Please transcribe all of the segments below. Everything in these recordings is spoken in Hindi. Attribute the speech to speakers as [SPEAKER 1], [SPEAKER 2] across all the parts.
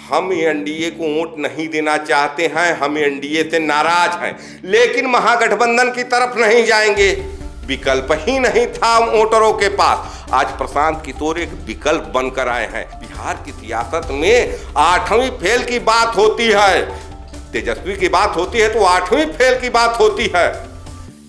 [SPEAKER 1] हम एनडीए को वोट नहीं देना चाहते हैं, हम एनडीए से नाराज हैं, लेकिन महागठबंधन की तरफ नहीं जाएंगे। विकल्प ही नहीं था वोटरों के पास। आज प्रशांत किशोर एक विकल्प बनकर आए हैं। बिहार की सियासत में 8वीं फेल की बात होती है, तेजस्वी की बात होती है तो 8वीं फेल की बात होती है।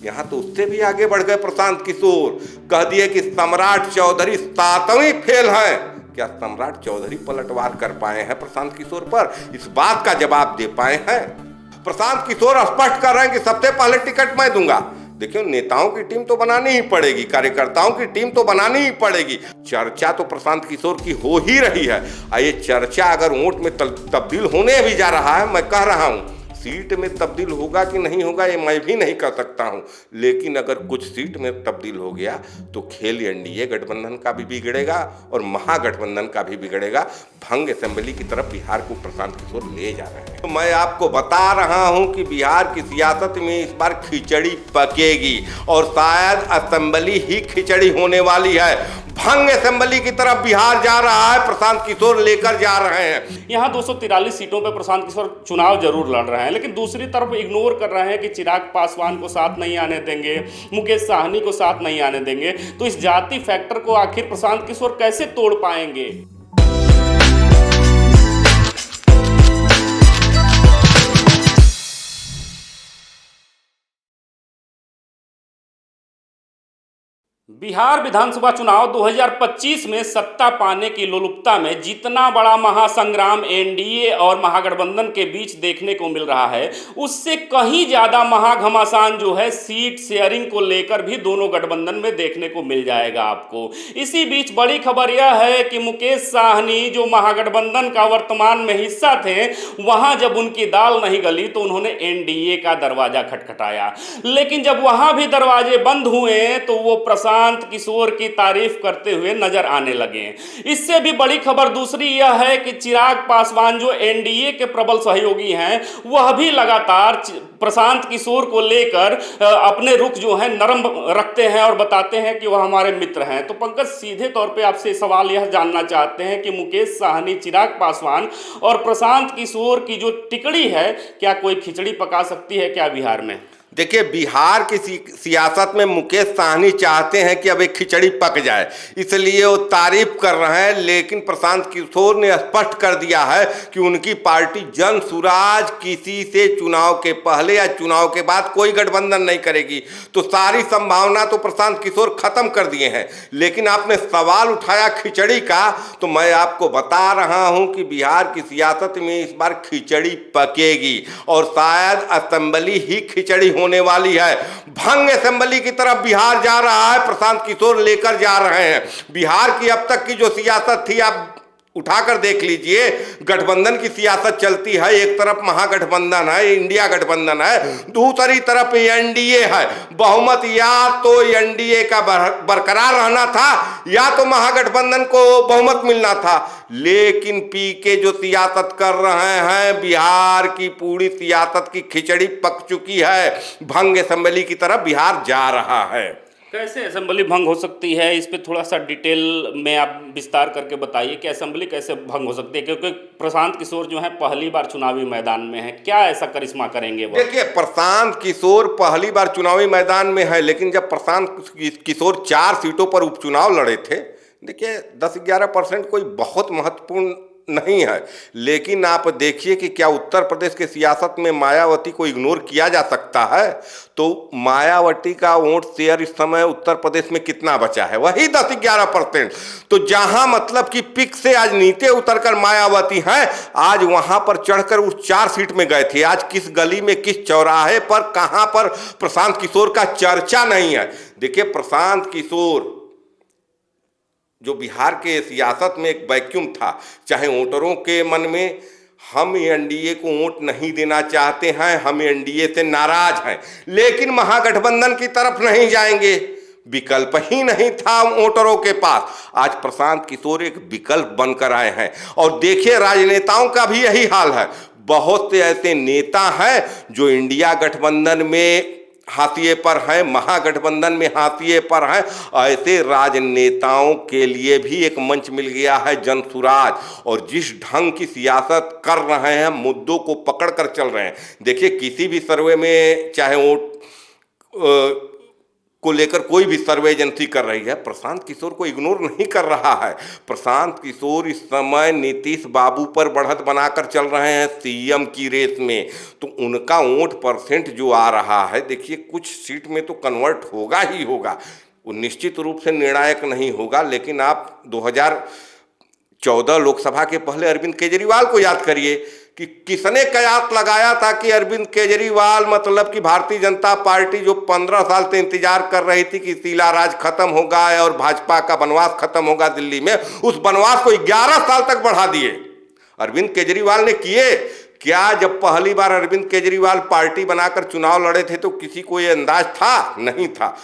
[SPEAKER 1] यहाँ तो उससे भी आगे बढ़ गए प्रशांत किशोर, कह दिए कि सम्राट चौधरी 7वीं फेल है। क्या सम्राट चौधरी पलटवार कर पाए हैं प्रशांत किशोर पर? इस बात का जवाब दे पाए हैं? प्रशांत किशोर स्पष्ट कर रहे हैं कि सबसे पहले टिकट मैं दूंगा। देखियो, नेताओं की टीम तो बनानी ही पड़ेगी, कार्यकर्ताओं की टीम तो बनानी ही पड़ेगी। चर्चा तो प्रशांत किशोर की हो ही रही है। ये चर्चा अगर वोट में तब्दील होने भी जा रहा है, मैं कह रहा हूं सीट में तब्दील होगा कि नहीं होगा ये मैं भी नहीं कह सकता हूं, लेकिन अगर कुछ सीट में तब्दील हो गया तो खेल एनडीए गठबंधन का भी बिगड़ेगा और महागठबंधन का भी बिगड़ेगा। भंग असेंबली की तरफ बिहार को प्रशांत किशोर ले जा रहे हैं। तो मैं आपको बता रहा हूं कि बिहार की सियासत में इस बार खिचड़ी पकेगी और शायद असेंबली ही खिचड़ी होने वाली है। भंग असेंबली की तरफ बिहार जा रहा है, प्रशांत किशोर लेकर जा रहे हैं।
[SPEAKER 2] यहाँ 243 सीटों पर प्रशांत किशोर चुनाव जरूर लड़ रहे हैं, लेकिन दूसरी तरफ इग्नोर कर रहे हैं कि चिराग पासवान को साथ नहीं आने देंगे, मुकेश साहनी को साथ नहीं आने देंगे। तो इस जाति फैक्टर को आखिर प्रशांत किशोर कैसे तोड़ पाएंगे? बिहार विधानसभा चुनाव 2025 में सत्ता पाने की लोलुपता में जितना बड़ा महासंग्राम एनडीए और महागठबंधन के बीच देखने को मिल रहा है, उससे कहीं ज्यादा महाघमासान जो है सीट शेयरिंग को लेकर भी दोनों गठबंधन में देखने को मिल जाएगा आपको। इसी बीच बड़ी खबर यह है कि मुकेश साहनी जो महागठबंधन का वर्तमान में हिस्सा थे, वहां जब उनकी दाल नहीं गली तो उन्होंने एनडीए का दरवाजा खटखटाया, लेकिन जब वहां भी दरवाजे बंद हुए तो वो प्रशांत किशोर की तारीफ करते हुए नजर आने लगे। इससे भी बड़ी खबर दूसरी यह है कि चिराग पासवान जो एनडीए के प्रबल सहयोगी हैं, वह भी लगातार प्रशांत किशोर को लेकर अपने रुख जो है नरम रखते हैं और बताते हैं कि वह हमारे मित्र हैं। तो पंकज, सीधे तौर पे आपसे सवाल यह जानना चाहते हैं कि मुकेश साहनी, चिराग पासवान और प्रशांत किशोर की जो टिकड़ी है, क्या कोई खिचड़ी पका सकती है क्या बिहार में?
[SPEAKER 1] देखिए, बिहार की सियासत में मुकेश साहनी चाहते हैं कि अब एक खिचड़ी पक जाए, इसलिए वो तारीफ कर रहे हैं, लेकिन प्रशांत किशोर ने स्पष्ट कर दिया है कि उनकी पार्टी जन सुराज किसी से चुनाव के पहले या चुनाव के बाद कोई गठबंधन नहीं करेगी। तो सारी संभावना तो प्रशांत किशोर खत्म कर दिए हैं। लेकिन आपने सवाल उठाया खिचड़ी का, तो मैं आपको बता रहा हूं कि बिहार की सियासत में इस बार खिचड़ी पकेगी और शायद असेंबली ही खिचड़ी होने वाली है। भंग असेंबली की तरफ बिहार जा रहा है, प्रशांत किशोर लेकर जा रहे हैं। बिहार की अब तक की जो सियासत थी, आप उठाकर देख लीजिए, गठबंधन की सियासत चलती है। एक तरफ महागठबंधन है, इंडिया गठबंधन है, दूसरी तरफ एनडीए है। बहुमत या तो एनडीए का बरकरार रहना था या तो महागठबंधन को बहुमत मिलना था। लेकिन पीके जो सियासत कर रहे हैं, बिहार की पूरी सियासत की खिचड़ी पक चुकी है। भंग असेंबली की तरफ बिहार जा रहा है।
[SPEAKER 2] कैसे असेंबली भंग हो सकती है, इस पे थोड़ा सा डिटेल में आप विस्तार करके बताइए कि असेंबली कैसे भंग हो सकती है, क्योंकि प्रशांत किशोर जो है पहली बार चुनावी मैदान में है। क्या ऐसा करिश्मा करेंगे वो?
[SPEAKER 1] देखिए, प्रशांत किशोर पहली बार चुनावी मैदान में है, लेकिन जब प्रशांत किशोर 4 सीटों पर उपचुनाव लड़े थे, देखिए 10-11% कोई बहुत महत्वपूर्ण नहीं है। लेकिन आप देखिए कि क्या उत्तर प्रदेश के सियासत में मायावती को इग्नोर किया जा सकता है? तो मायावती का वोट शेयर इस समय उत्तर प्रदेश में कितना बचा है? वही 10-11%। तो जहां मतलब कि पिक से आज नीचे उतरकर मायावती हैं, आज वहां पर चढ़कर उस 4 सीट में गए थे। आज किस गली में, किस चौराहे पर, कहां पर प्रशांत किशोर का चर्चा नहीं है। देखिए, प्रशांत किशोर जो बिहार के सियासत में एक वैक्यूम था, चाहे वोटरों के मन में हम एनडीए को वोट नहीं देना चाहते हैं, हम एनडीए से नाराज हैं, लेकिन महागठबंधन की तरफ नहीं जाएंगे। विकल्प ही नहीं था वोटरों के पास। आज प्रशांत किशोर एक विकल्प बनकर आए हैं। और देखिए, राजनेताओं का भी यही हाल है। बहुत से ऐसे नेता हैं जो इंडिया गठबंधन में हाशिए पर हैं, महागठबंधन में हाशिए पर हैं। ऐसे राजनेताओं के लिए भी एक मंच मिल गया है जनसुराज, और जिस ढंग की सियासत कर रहे हैं, मुद्दों को पकड़ कर चल रहे हैं। देखिए किसी भी सर्वे में, चाहे वोट को लेकर कोई भी सर्वे एजेंसी कर रही है, प्रशांत किशोर को इग्नोर नहीं कर रहा है। प्रशांत किशोर इस समय नीतीश बाबू पर बढ़त बनाकर चल रहे हैं सीएम की रेस में, तो उनका वोट परसेंट जो आ रहा है, देखिए कुछ सीट में तो कन्वर्ट होगा ही होगा। वो निश्चित रूप से निर्णायक नहीं होगा, लेकिन आप 2014 लोकसभा के पहले अरविंद केजरीवाल को याद करिए कि किसने कयास लगाया था कि अरविंद केजरीवाल, मतलब कि भारतीय जनता पार्टी जो 15 साल से इंतजार कर रही थी कि शीला राज खत्म होगा और भाजपा का वनवास खत्म होगा दिल्ली में, उस वनवास को 11 साल तक बढ़ा दिए अरविंद केजरीवाल ने किए। क्या जब पहली बार अरविंद केजरीवाल पार्टी बनाकर चुनाव लड़े थे तो किसी को ये अंदाज था? नहीं था।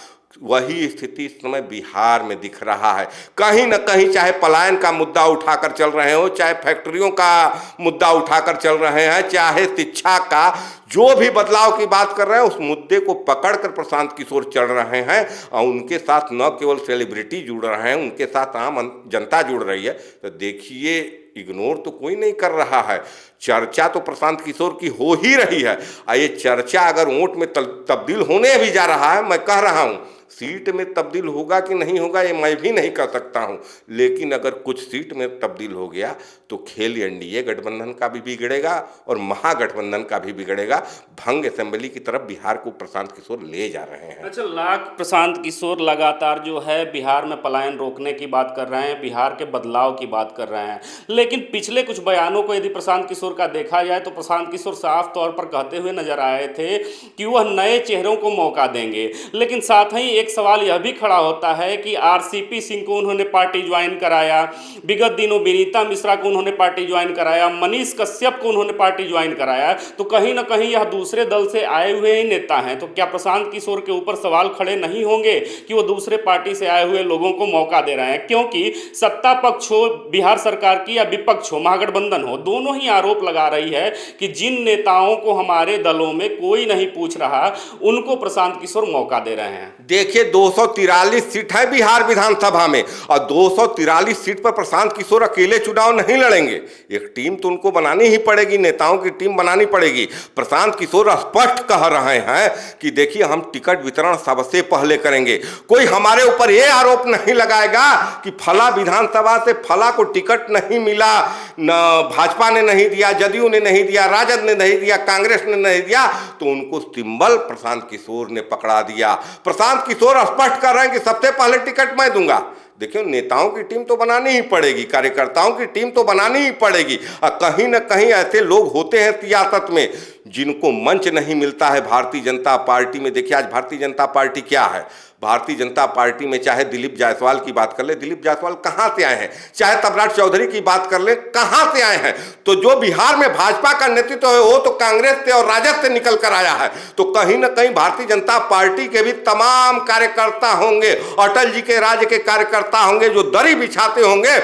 [SPEAKER 1] वही स्थिति इस समय बिहार में दिख रहा है। कहीं न कहीं चाहे पलायन का मुद्दा उठाकर चल रहे हो, चाहे फैक्ट्रियों का मुद्दा उठाकर चल रहे हैं, चाहे शिक्षा का जो भी बदलाव की बात कर रहे हैं, उस मुद्दे को पकड़कर प्रशांत किशोर चल रहे हैं। और उनके साथ न केवल सेलिब्रिटी जुड़ रहे हैं, उनके साथ आम जनता जुड़ रही है। तो देखिए इग्नोर तो कोई नहीं कर रहा है। चर्चा तो प्रशांत किशोर की हो ही रही है। ये चर्चा अगर वोट में तब्दील होने भी जा रहा है, मैं कह रहा हूँ सीट में तब्दील होगा कि नहीं होगा ये मैं भी नहीं कह सकता हूं, लेकिन अगर कुछ सीट में तब्दील हो गया तो खेल एनडीए गठबंधन का भी बिगड़ेगा और महागठबंधन का भी बिगड़ेगा। भंग असेंबली की तरफ बिहार को प्रशांत किशोर ले जा रहे हैं।
[SPEAKER 2] अच्छा, प्रशांत किशोर लगातार जो है बिहार में पलायन रोकने की बात कर रहे हैं, बिहार के बदलाव की बात कर रहे हैं, लेकिन पिछले कुछ बयानों को यदि प्रशांत किशोर का देखा जाए तो प्रशांत किशोर साफ तौर पर कहते हुए नजर आए थे कि वह नए चेहरों को मौका देंगे। लेकिन साथ ही एक सवाल यह भी खड़ा होता है कि आरसीपी सिंह को उन्होंने पार्टी ज्वाइन कराया, विगत दिनों विनीता मिश्रा को उन्होंने पार्टी ज्वाइन कराया, मनीष कश्यप को उन्होंने पार्टी ज्वाइन कराया, तो कहीं ना कहीं यह दूसरे दल से आए हुए ही नेता हैं। तो क्या प्रशांत किशोर के ऊपर सवाल खड़े नहीं होंगे कि वो दूसरे पार्टी से आए हुए लोगों को मौका दे रहे हैं? क्योंकि सत्ता पक्ष हो बिहार सरकार की या विपक्ष हो, महागठबंधन हो, दोनों ही आरोप लगा रही है कि जिन नेताओं को हमारे दलों में कोई नहीं पूछ रहा, उनको प्रशांत किशोर मौका दे रहे हैं।
[SPEAKER 1] देखिए 243 सीट है बिहार विधानसभा में, और 243 सीट पर प्रशांत किशोर अकेले चुनाव नहीं लड़ेंगे। एक टीम तो उनको बनानी ही पड़ेगी, नेताओं की टीम बनानी पड़ेगी। प्रशांत किशोर स्पष्ट कह रहे हैं कि देखिए हम टिकट वितरण सबसे पहले करेंगे। कोई हमारे ऊपर यह आरोप नहीं लगाएगा कि फला विधानसभा से फला को टिकट नहीं मिला, न भाजपा ने नहीं दिया, जदयू ने नहीं दिया, राजद ने नहीं दिया, कांग्रेस ने नहीं दिया, तो उनको सिंबल प्रशांत किशोर ने पकड़ा दिया। प्रशांत किशोर स्पष्ट कर रहे हैं कि सबसे पहले टिकट मैं दूंगा। देखिए नेताओं की टीम तो बनानी ही पड़ेगी, कार्यकर्ताओं की टीम तो बनानी ही पड़ेगी। और कहीं ना कहीं ऐसे लोग होते हैं सियासत में जिनको मंच नहीं मिलता है भारतीय जनता पार्टी में। देखिए आज भारतीय जनता पार्टी क्या है, भारतीय जनता पार्टी में चाहे दिलीप जायसवाल की बात कर ले, दिलीप जायसवाल कहाँ से आए हैं, चाहे तबराट चौधरी की बात कर ले, कहाँ से आए हैं। तो जो बिहार में भाजपा का नेतृत्व है वो तो कांग्रेस से और राजद से निकल कर आया है। तो कहीं ना कहीं भारतीय जनता पार्टी के भी तमाम कार्यकर्ता होंगे, अटल जी के राज्य के कार्यकर्ता होंगे जो दरी बिछाते होंगे,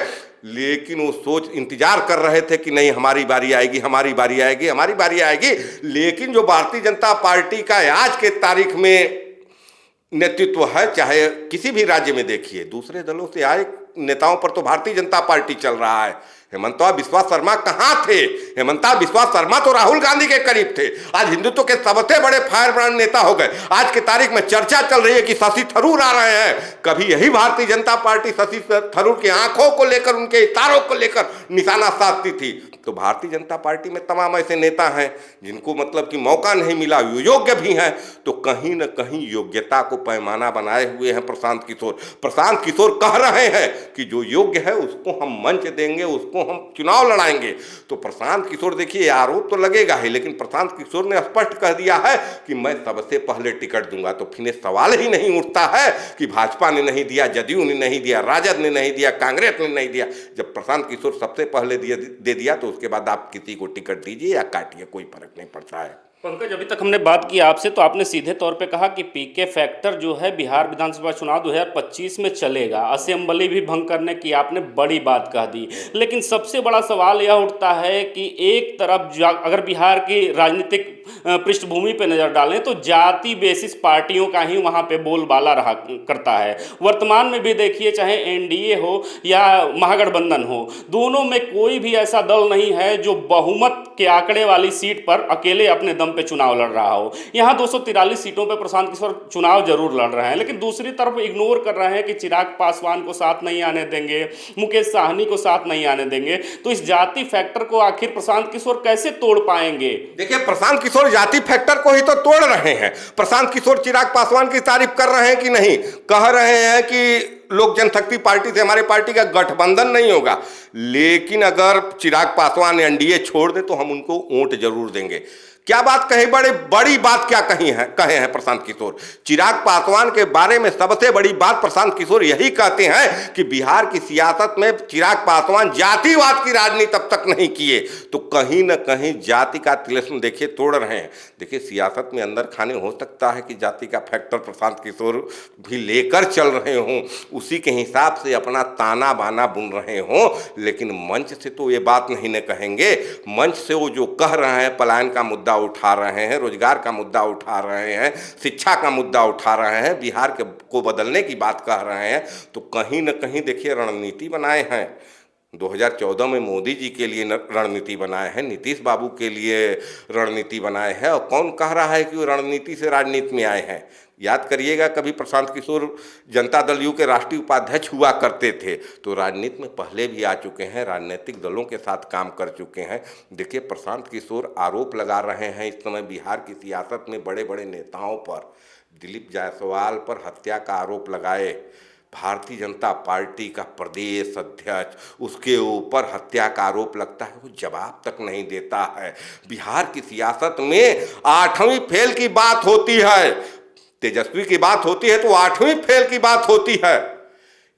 [SPEAKER 1] लेकिन वो सोच इंतजार कर रहे थे कि नहीं हमारी बारी आएगी, हमारी बारी आएगी, हमारी बारी आएगी। लेकिन जो भारतीय जनता पार्टी का आज के तारीख में नेतृत्व है, चाहे किसी भी राज्य में देखिए, दूसरे दलों से आए नेताओं पर तो भारतीय जनता पार्टी चल रहा है। हेमंता बिस्वा शर्मा कहाँ थे? हेमंता बिस्वा शर्मा तो राहुल गांधी के करीब थे, आज हिंदुत्व के सबसे बड़े फायर ब्रांड नेता हो गए। आज के तारीख में चर्चा चल रही है कि शशि थरूर आ रहे हैं। कभी यही भारतीय जनता पार्टी शशि थरूर की आंखों को लेकर, उनके इशारों को लेकर निशाना साधती थी। तो भारतीय जनता पार्टी में तमाम ऐसे नेता हैं जिनको मतलब कि मौका नहीं मिला, योग्य भी हैं। तो कहीं न कहीं योग्यता को पैमाना बनाए हुए हैं प्रशांत किशोर। प्रशांत किशोर कह रहे हैं कि जो योग्य है उसको हम मंच देंगे, उसको हम चुनाव लड़ाएंगे। तो प्रशांत किशोर देखिए आरोप तो लगेगा ही, लेकिन प्रशांत किशोर ने स्पष्ट कह दिया है कि मैं सबसे पहले टिकट दूंगा। तो फिर सवाल ही नहीं उठता है कि भाजपा ने नहीं दिया, जदयू ने नहीं दिया, राजद ने नहीं दिया, कांग्रेस ने नहीं दिया। जब प्रशांत किशोर सबसे पहले दे दिया तो उसके बाद आप किसी को टिकट दीजिए या काटिए, कोई फर्क नहीं पड़ता है।
[SPEAKER 2] पंकज, अभी तक हमने बात की आपसे तो आपने सीधे तौर पे कहा कि पीके फैक्टर जो है बिहार विधानसभा चुनाव 2025 में चलेगा, असेंबली भी भंग करने की आपने बड़ी बात कह दी। लेकिन सबसे बड़ा सवाल यह उठता है कि एक तरफ अगर बिहार की राजनीतिक पृष्ठभूमि पे नजर डालें तो जाति बेसिस पार्टियों का ही वहां पे बोलबाला रहा करता है। वर्तमान में भी देखिए, चाहे एनडीए हो या महागठबंधन हो, दोनों में कोई भी ऐसा दल नहीं है जो बहुमत के आंकड़े वाली सीट पर अकेले अपने दम पे चुनाव लड़ रहा हो। यहाँ 243 सीटों पे प्रशांत किशोर चुनाव जरूर लड़ रहे हैं, लेकिन दूसरी तरफ इग्नोर कर रहे हैं कि चिराग पासवान को साथ नहीं आने देंगे, मुकेश साहनी को साथ नहीं आने देंगे। तो इस जाति फैक्टर को आखिर प्रशांत किशोर कैसे तोड़ पाएंगे?
[SPEAKER 1] देखिए, प्रशांत किशोर जाति फैक्टर को ही तो तोड़ रहे हैं। प्रशांत किशोर चिराग पासवान की तारीफ कर रहे हैं कि नहीं? कह रहे हैं कि लोक जनशक्ति पार्टी से हमारे पार्टी का गठबंधन नहीं होगा, लेकिन अगर चिराग पासवान एनडीए छोड़ दे तो हम उनको वोट जरूर देंगे। क्या बात कही, बड़ी बात क्या कहे हैं प्रशांत किशोर। चिराग पासवान के बारे में सबसे बड़ी बात प्रशांत किशोर यही कहते हैं कि बिहार की सियासत में चिराग पासवान जातिवाद की राजनीति अब तक नहीं किए, तो कहीं न कहीं जाति का तिलिस्म देखिए तोड़ रहे हैं। देखिए, सियासत में अंदर खाने हो सकता है कि जाति का फैक्टर प्रशांत किशोर भी लेकर चल रहे हों, उसी के हिसाब से अपना ताना बाना बुन रहे हों, लेकिन मंच से तो ये बात नहीं न कहेंगे। मंच से वो जो कह रहे हैं, पलायन का मुद्दा उठा रहे हैं, रोजगार का मुद्दा उठा रहे हैं, शिक्षा का मुद्दा उठा रहे हैं, बिहार को बदलने की बात कह रहे हैं, तो कहीं न कहीं देखिए रणनीति बनाए हैं। 2014 में मोदी जी के लिए रणनीति बनाए हैं, नीतीश बाबू के लिए रणनीति बनाए हैं, और कौन कह रहा है कि वो रणनीति से राजनीति में आए हैं? याद करिएगा, कभी प्रशांत किशोर जनता दल यू के राष्ट्रीय उपाध्यक्ष हुआ करते थे, तो राजनीति में पहले भी आ चुके हैं, राजनीतिक दलों के साथ काम कर चुके हैं। देखिए, प्रशांत किशोर आरोप लगा रहे हैं इस समय बिहार की सियासत में बड़े बड़े नेताओं पर। दिलीप जायसवाल पर हत्या का आरोप लगाए, भारतीय जनता पार्टी का प्रदेश अध्यक्ष, उसके ऊपर हत्या का आरोप लगता है, वो जवाब तक नहीं देता है। बिहार की सियासत में 8वीं फेल की बात होती है, तेजस्वी की बात होती है तो 8वीं फेल की बात होती है।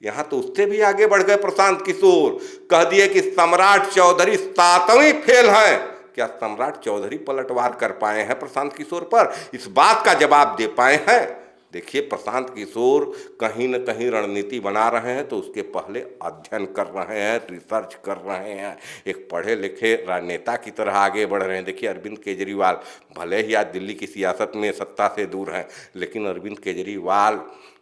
[SPEAKER 1] यहां तो उससे भी आगे बढ़ गए प्रशांत किशोर, कह दिए कि सम्राट चौधरी 7वीं फेल हैं। क्या सम्राट चौधरी पलटवार कर पाए हैं प्रशांत किशोर पर? इस बात का जवाब दे पाए हैं? देखिए, प्रशांत किशोर कहीं न कहीं रणनीति बना रहे हैं, तो उसके पहले अध्ययन कर रहे हैं, रिसर्च कर रहे हैं, एक पढ़े लिखे राजनेता की तरह आगे बढ़ रहे हैं। देखिए, अरविंद केजरीवाल भले ही आज दिल्ली की सियासत में सत्ता से दूर हैं, लेकिन अरविंद केजरीवाल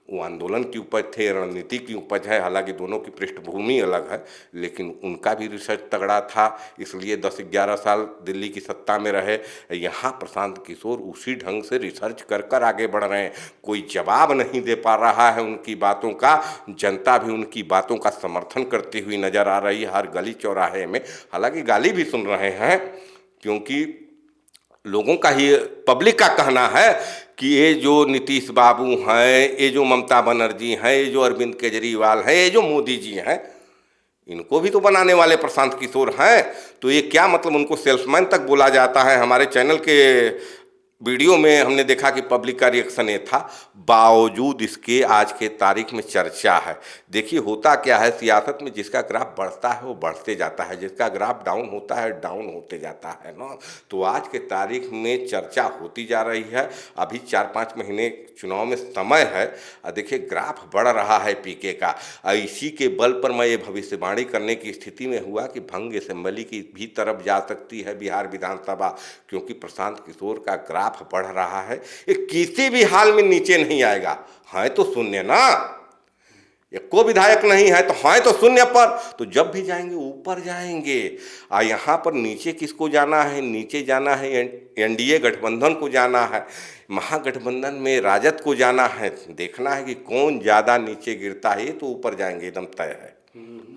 [SPEAKER 1] वो आंदोलन की उपज थे, रणनीति की उपज है। हालांकि दोनों की पृष्ठभूमि अलग है, लेकिन उनका भी रिसर्च तगड़ा था, इसलिए 10-11 साल दिल्ली की सत्ता में रहे। यहाँ प्रशांत किशोर उसी ढंग से रिसर्च कर आगे बढ़ रहे हैं। कोई जवाब नहीं दे पा रहा है उनकी बातों का, जनता भी उनकी बातों का समर्थन करती हुई नजर आ रही है हर गली चौराहे में। हालांकि गाली भी सुन रहे हैं, क्योंकि लोगों का ही, पब्लिक का कहना है कि ये जो नीतीश बाबू हैं, ये जो ममता बनर्जी हैं, ये जो अरविंद केजरीवाल हैं, ये जो मोदी जी हैं, इनको भी तो बनाने वाले प्रशांत किशोर हैं। तो ये क्या मतलब, उनको सेल्समैन तक बोला जाता है। हमारे चैनल के वीडियो में हमने देखा कि पब्लिक का रिएक्शन ये था, बावजूद इसके आज के तारीख में चर्चा है। देखिए, होता क्या है सियासत में, जिसका ग्राफ बढ़ता है वो बढ़ते जाता है, जिसका ग्राफ डाउन होता है डाउन होते जाता है ना। तो आज के तारीख में चर्चा होती जा रही है। अभी 4-5 महीने चुनाव में समय है, और देखिए ग्राफ बढ़ रहा है पीके का। इसी के बल पर मैं ये भविष्यवाणी करने की स्थिति में हुआ कि भंग असेंबली की भी तरफ जा सकती है बिहार विधानसभा, क्योंकि प्रशांत किशोर का ग्राफ बढ़ रहा है। ये किसी भी हाल में नीचे नहीं आएगा। है तो शून्य ना, एको विधायक नहीं है तो है तो शून्य पर, तो जब भी जाएंगे ऊपर जाएंगे। यहाँ पर नीचे किसको जाना है? नीचे जाना है एनडीए गठबंधन को जाना है, महागठबंधन में राजद को जाना है। देखना है कि कौन ज़्यादा नीचे गिरता है, तो ऊपर जाएंगे, एकदम तय है।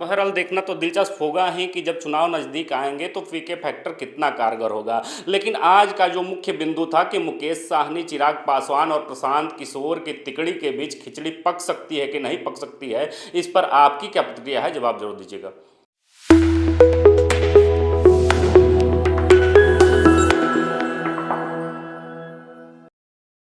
[SPEAKER 2] बहरहाल देखना तो दिलचस्प होगा ही कि जब चुनाव नज़दीक आएंगे तो पीके फैक्टर कितना कारगर होगा। लेकिन आज का जो मुख्य बिंदु था कि मुकेश साहनी, चिराग पासवान और प्रशांत किशोर की तिकड़ी के बीच खिचड़ी पक सकती है कि नहीं पक सकती है, इस पर आपकी क्या प्रतिक्रिया है? जवाब जरूर दीजिएगा।